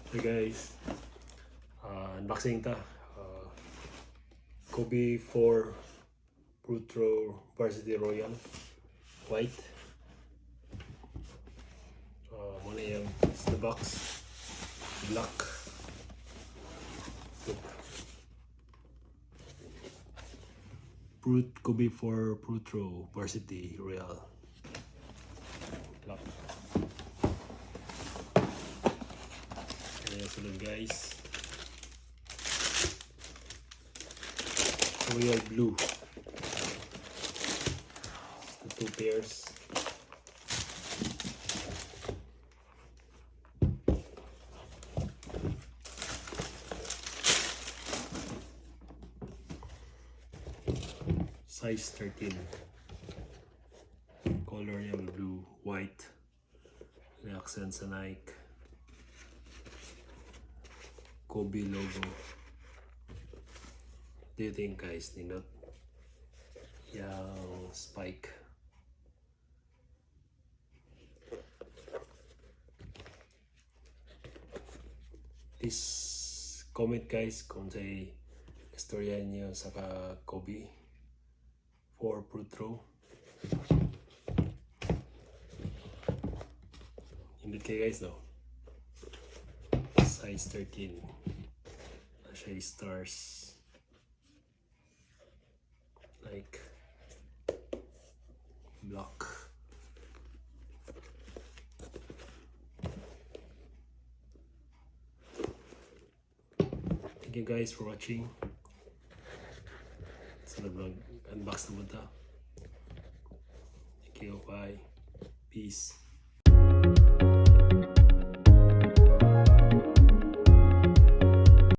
Hey guys, unboxing ta. KOBE IV Protro-varsity Royal White. Muna yung it's the box. Black. KOBE IV Protro-varsity Royal. Black. Ayan sunod guys. Royal blue. The two pairs. Size 13. Color niya blue, white. The accent sa Nike. KOBE logo. Do you think guys, nindot yung spike? Please comment guys kung say istorya niyo sa KOBE IV Protro. Hindi kayo guys no? Size 13. Siya stars. Like block. Thank you guys for watching. Sa vlog unbox na muna. Thank you, bye, peace.